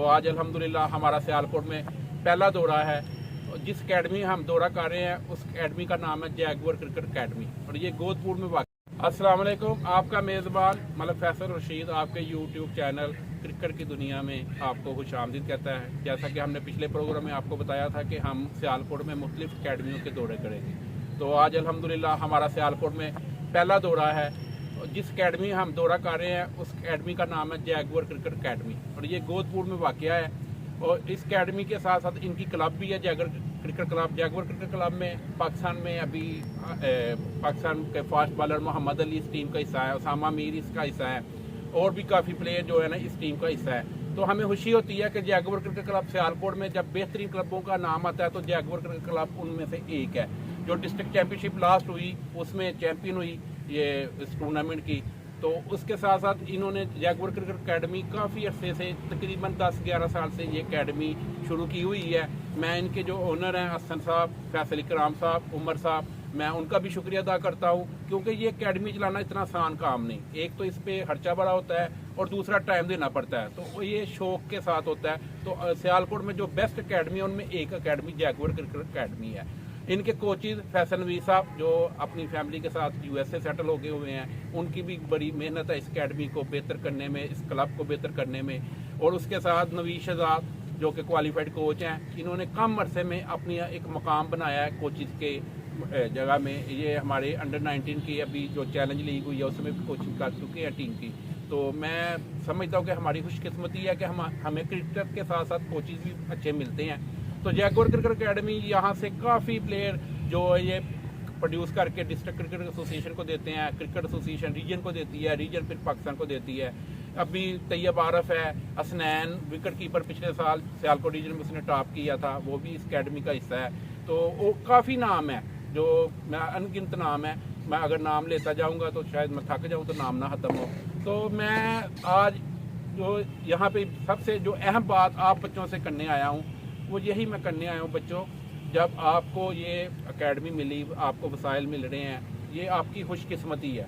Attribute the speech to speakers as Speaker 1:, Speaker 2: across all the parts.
Speaker 1: तो आज अल्हम्दुलिल्लाह हमारा सियालकोट में पहला दौरा है। जिस अकेडमी हम दौरा कर रहे हैं उस अकेडमी का नाम है जैगवर क्रिकेट अकेडमी और ये गोदपुर में वाक़। अस्सलाम वालेकुम, आपका मेज़बान मलिक फैसल रशीद आपके यूट्यूब चैनल क्रिकेट की दुनिया में आपको खुश आमदीद कहता है। जैसा कि हमने पिछले प्रोग्राम में आपको बताया था कि हम सियालकोट में मुख्तलिफ अकेडमियों के दौरे करेंगे, तो आज अल्हम्दुलिल्लाह हमारा सियालकोट में पहला दौरा है। जिस अकेडमी हम दौरा कर रहे हैं उस अकेडमी का नाम है जैगवर क्रिकेट अकेडमी और ये गोदपुर में वाक़ है। और इस अकेडमी के साथ साथ इनकी क्लब भी है, Jaguar cricket club. Jaguar cricket club में पाकिस्तान में अभी पाकिस्तान के फास्ट बॉलर मोहम्मद अली इस टीम का हिस्सा है, उसामा मीर इसका हिस्सा है और भी काफ़ी प्लेयर जो है ना इस टीम का हिस्सा है। तो हमें खुशी होती है कि जैगवर क्रिकेट क्लब सियालकोट में जब बेहतरीन क्लबों का नाम आता है तो जैगवर क्रिकेट क्लब उनमें से एक है। जो डिस्ट्रिक्ट चैम्पियनशिप लास्ट हुई उसमें चैम्पियन हुई ये इस टूर्नामेंट की। तो उसके साथ साथ इन्होंने जैगवर क्रिकेट अकेडमी काफ़ी अरसे से तकरीबन 10-11 साल से ये अकेडमी शुरू की हुई है। मैं इनके जो ओनर हैं हसन साहब, फैसल इकराम साहब, उमर साहब, मैं उनका भी शुक्रिया अदा करता हूँ क्योंकि ये अकेडमी चलाना इतना आसान काम नहीं। एक तो इस पर खर्चा बड़ा होता है और दूसरा टाइम देना पड़ता है, तो ये शौक के साथ होता है। तो सियालकोट में जो बेस्ट अकेडमी है उनमें एक अकेडमी जैगवर क्रिकेट अकेडमी है। इनके कोचेज फैसल नवीर साहब जो अपनी फैमिली के साथ यूएसए सेटल हो गए हुए हैं, उनकी भी बड़ी मेहनत है इस अकेडमी को बेहतर करने में, इस क्लब को बेहतर करने में। और उसके साथ नवीश शहजाद जो कि क्वालिफाइड कोच हैं, इन्होंने कम अरसे में अपनी एक मकाम बनाया है कोचेज के जगह में। ये हमारे अंडर 19 की अभी जो चैलेंज लीग हुई है उसमें भी कोचिंग कर चुके हैं टीम की। तो मैं समझता हूँ कि हमारी खुशकिस्मती है कि हमें क्रिकेट के साथ साथ कोचेज भी अच्छे मिलते हैं। तो जैगवर क्रिकेट अकेडमी यहाँ से काफ़ी प्लेयर जो ये प्रोड्यूस करके डिस्ट्रिक्ट क्रिकेट एसोसिएशन को देते हैं, क्रिकेट एसोसिएशन रीजन को देती है, रीजन फिर पाकिस्तान को देती है। अभी तैयब आरफ है, हसनैन विकेट कीपर पिछले साल सियालकोट रीजन में उसने टॉप किया था, वो भी इस अकेडमी का हिस्सा है। तो वो काफ़ी नाम है, जो मैं अनगिनत नाम है, मैं अगर नाम लेता जाऊँगा तो शायद मैं थक जाऊँ तो नाम ना ख़त्म हो। तो मैं आज जो यहाँ पे सबसे जो अहम बात आप बच्चों से करने आया हूँ वो यही मैं करने आया हूँ। बच्चों, जब आपको ये एकेडमी मिली, आपको वसाइल मिल रहे हैं, ये आपकी खुशकिस्मती है।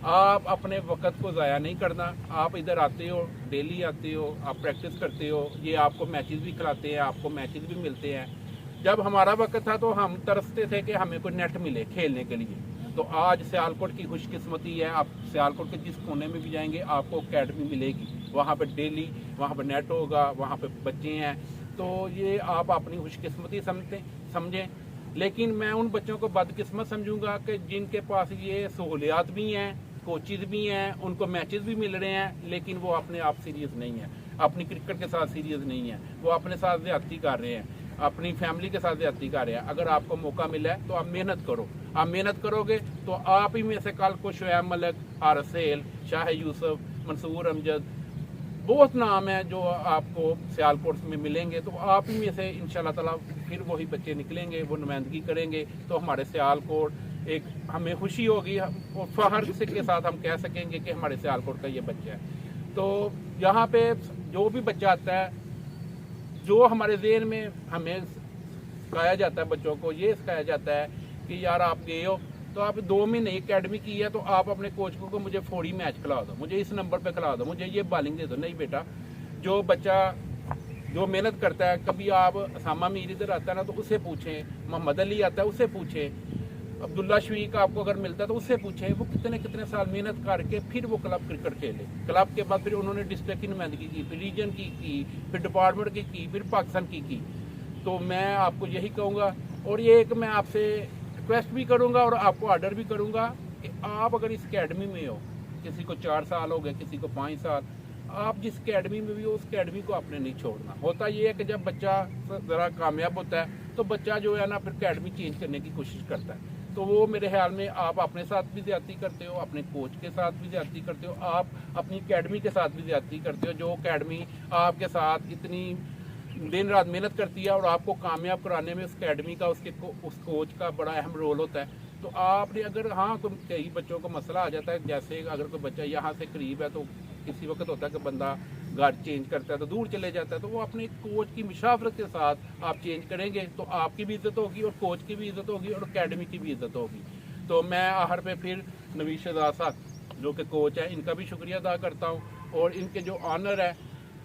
Speaker 1: आप अपने वक्त को ज़ाया नहीं करना। आप इधर आते हो, डेली आते हो, आप प्रैक्टिस करते हो, ये आपको मैचेस भी खिलाते हैं, आपको मैचेस भी मिलते हैं। जब हमारा वक्त था तो हम तरसते थे कि हमें कोई नेट मिले खेलने के लिए। तो आज सियालकोट की खुशकिस्मती है, आप सियालकोट के जिस कोने में भी जाएंगे आपको अकेडमी मिलेगी, वहाँ पर डेली वहाँ पर नेट होगा, वहाँ पर बच्चे हैं। तो ये आप अपनी खुशकिस्मती समझें। लेकिन मैं उन बच्चों को बदकिस्मत समझूंगा कि जिनके पास ये सहूलियात भी हैं, कोचेज भी हैं, उनको मैचेस भी मिल रहे हैं, लेकिन वो अपने आप सीरियस नहीं है, अपनी क्रिकेट के साथ सीरियस नहीं है, वो अपने साथ ज़्यादती कर रहे हैं, अपनी फैमिली के साथ ज़्यादती कर रहे हैं। अगर आपको मौका मिला है तो आप मेहनत करो। आप मेहनत करोगे तो आप ही में से कल को शुएब मलिक, आरसेल, शाह यूसुफ, मंसूर अमजद, बहुत नाम है जो आपको सियालकोट में मिलेंगे। तो आप ही में से इंशाल्लाह ताला फिर वही बच्चे निकलेंगे, वो नुमाइंदगी करेंगे। तो हमारे सियालकोट एक हमें खुशी होगी और फखर के साथ हम कह सकेंगे कि हमारे सियालकोट का ये बच्चा है। तो यहाँ पे जो भी बच्चा आता है, जो हमारे ज़हन में हमें सिखाया जाता है, बच्चों को ये सिखाया जाता है कि यार आप गए हो तो आप 2 महीने अकेडमी की है तो आप अपने कोच को मुझे फौरी मैच खिला दो, मुझे इस नंबर पे खिला दो, मुझे ये बॉलिंग दे दो। नहीं बेटा, जो बच्चा जो मेहनत करता है, कभी आप उसामा मीर इधर आता है ना तो उससे पूछें, मोहम्मद अली आता है उससे पूछें, अब्दुल्ला शफीक आपको अगर मिलता है तो उससे पूछें, वो कितने साल मेहनत करके फिर वो क्लब क्रिकेट खेले। क्लब के बाद फिर उन्होंने डिस्ट्रिक्ट की नुमाइंदगी की, फिर रीजन की, फिर डिपार्टमेंट की, फिर पाकिस्तान की। तो मैं आपको यही कहूँगा और ये एक मैं आपसे रिक्वेस्ट भी करूंगा और आपको ऑर्डर भी करूंगा कि आप अगर इस अकेडमी में हो, किसी को 4 साल हो गए, किसी को 5 साल, आप जिस अकेडमी में भी हो उस अकेडमी को आपने नहीं छोड़ना। होता ये है कि जब बच्चा ज़रा कामयाब होता है तो बच्चा जो है ना फिर अकेडमी चेंज करने की कोशिश करता है। तो वो मेरे ख्याल में आप अपने साथ भी ज़्यादती करते हो, अपने कोच के साथ भी ज़्यादती करते हो, आप अपनी अकेडमी के साथ भी ज़्यादती करते हो। जो अकेडमी आपके साथ इतनी दिन रात मेहनत करती है और आपको कामयाब कराने में उस अकेडमी का उस कोच का बड़ा अहम रोल होता है। तो आपने अगर हाँ कई बच्चों को मसला आ जाता है, जैसे अगर कोई बच्चा यहाँ से करीब है तो किसी वक्त होता है कि बंदा घर चेंज करता है तो दूर चले जाता है, तो वो अपने कोच की मुशावरत के साथ आप चेंज करेंगे तो आपकी भी इज्जत होगी और कोच की भी इज्जत होगी और अकेडमी की भी इज्जत होगी। तो मैं आखिर पे फिर नवीश शहजाद साहब जो कि कोच है, इनका भी शुक्रिया अदा करता हूँ और इनके जो ऑनर है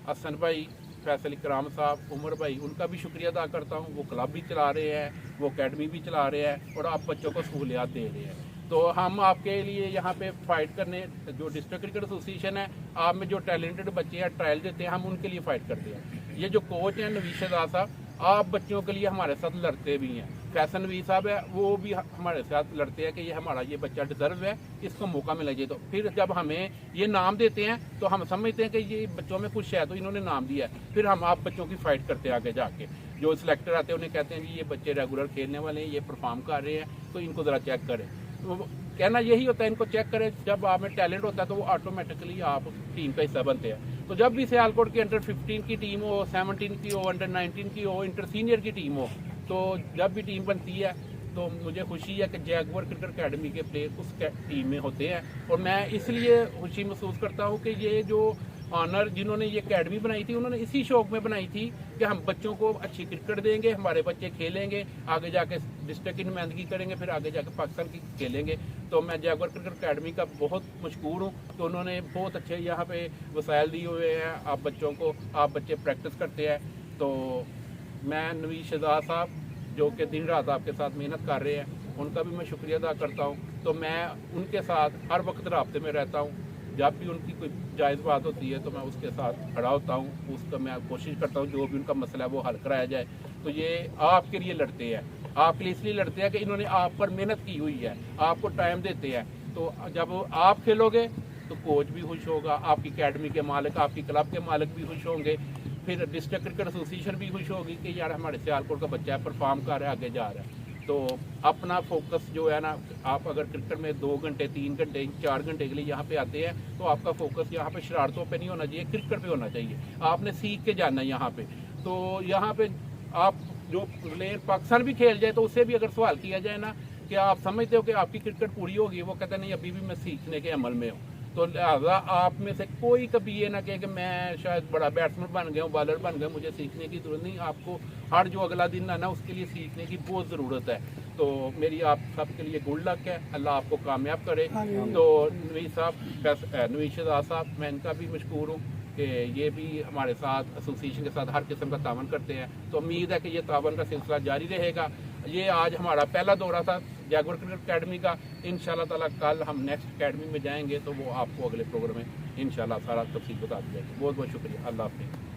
Speaker 1: हसन भाई, फैसल इकराम साहब, उमर भाई, उनका भी शुक्रिया अदा करता हूँ। वो क्लब भी चला रहे हैं, वो अकेडमी भी चला रहे हैं और आप बच्चों को सहूलियात दे रहे हैं। तो हम आपके लिए यहाँ पे फाइट करने, जो डिस्ट्रिक्ट क्रिकेट एसोसिएशन है, आप में जो टैलेंटेड बच्चे हैं ट्रायल देते हैं, हम उनके लिए फाइट करते हैं। ये जो कोच हैं नवीद शहजाद साहब, आप बच्चों के लिए हमारे साथ लड़ते भी हैं। फैसल नवीद साहब है, वो भी हमारे साथ लड़ते हैं कि ये हमारा ये बच्चा डिजर्व है, इसको मौका मिलना चाहिए। तो फिर जब हमें ये नाम देते हैं तो हम समझते हैं कि ये बच्चों में कुछ है, तो इन्होंने नाम दिया है। फिर हम आप बच्चों की फाइट करते हैं आगे जाके। जो सिलेक्टर आते हैं उन्हें कहते हैं कि ये बच्चे रेगुलर खेलने वाले हैं, ये परफॉर्म कर रहे हैं, तो इनको ज़रा चेक करें। तो कहना यही होता है, इनको चेक करें। जब आप में टैलेंट होता है तो वो ऑटोमेटिकली आप टीम का हिस्सा बनते हैं। तो जब भी सियालकोट की अंडर 15 की टीम हो, 17 की हो, अंडर 19 की हो, इंटर सीनियर की टीम हो, तो जब भी टीम बनती है तो मुझे खुशी है कि जैगवर क्रिकेट अकेडमी के प्लेयर उस टीम में होते हैं। और मैं इसलिए खुशी महसूस करता हूँ कि ये जो ऑनर जिन्होंने ये अकेडमी बनाई थी, उन्होंने इसी शौक में बनाई थी कि हम बच्चों को अच्छी क्रिकेट देंगे, हमारे बच्चे खेलेंगे, आगे जाके डिस्ट्रिक्ट की नुमाइंदगी करेंगे, फिर आगे जाके पाकिस्तान की खेलेंगे। तो मैं जैगवर क्रिकेट अकेडमी का बहुत मशकूर हूँ कि उन्होंने बहुत अच्छे यहाँ पे वसाइल दिए हुए हैं आप बच्चों को, आप बच्चे प्रैक्टिस करते हैं। तो मैं नवीद शहजाद साहब जो कि दिन रात आपके साथ मेहनत कर रहे हैं, उनका भी मैं शुक्रिया अदा करता हूँ। तो मैं उनके साथ हर वक्त राब्ते में रहता हूँ। जब भी उनकी कोई जायज़ बात होती है तो मैं उसके साथ खड़ा होता हूँ, उसका मैं कोशिश करता हूँ जो भी उनका मसला है वो हल कराया जाए। तो ये आपके लिए लड़ते हैं, आपके लिए इसलिए लड़ते हैं कि इन्होंने आप पर मेहनत की हुई है, आपको टाइम देते हैं। तो जब आप खेलोगे तो कोच भी खुश होगा, आपकी अकेडमी के मालिक, आपकी क्लब के मालिक भी खुश होंगे, फिर डिस्ट्रिक्ट क्रिकेट एसोसिएशन भी खुश होगी कि यार हमारे सियालकोट का बच्चा है, परफॉर्म कर रहा है, आगे जा रहा है। तो अपना फोकस जो है ना, आप अगर क्रिकेट में 2 घंटे 3 घंटे 4 घंटे के लिए यहाँ पे आते हैं तो आपका फोकस यहाँ पे शरारतों पे नहीं होना चाहिए, क्रिकेट पे होना चाहिए। आपने सीख के जाना है यहाँ पे। तो यहाँ पे आप जो प्लेयर पाकिस्तान भी खेल जाए तो उससे भी अगर सवाल किया जाए ना कि आप समझते हो कि आपकी क्रिकेट पूरी होगी, वो कहते नहीं अभी भी मैं सीखने के अमल में हूँ। तो लिहाजा आप में से कोई कभी ये ना कहे कि मैं शायद बड़ा बैट्समैन बन गया हूँ, बॉलर बन गया, मुझे सीखने की जरूरत नहीं। आपको हर जो अगला दिन आना उसके लिए सीखने की बहुत ज़रूरत है। तो मेरी आप सबके लिए गुड लक है, अल्लाह आपको कामयाब करे। तो नवीद साहब, नवीद शहजाद साहब, मैं इनका भी मशकूर हूँ कि ये भी हमारे साथ एसोसिएशन के साथ हर किस्म का तावन करते हैं। तो उम्मीद है कि ये तावन का सिलसिला जारी रहेगा। ये आज हमारा पहला दौरा था जैगवर क्रिकेट अकेडमी का। इंशाल्लाह ताला कल हम नेक्स्ट अकेडमी में जाएंगे तो वो आपको अगले प्रोग्राम में इंशाल्लाह सारा तफसील बता दी जाएगी। बहुत बहुत शुक्रिया, अल्लाह हाफिज़।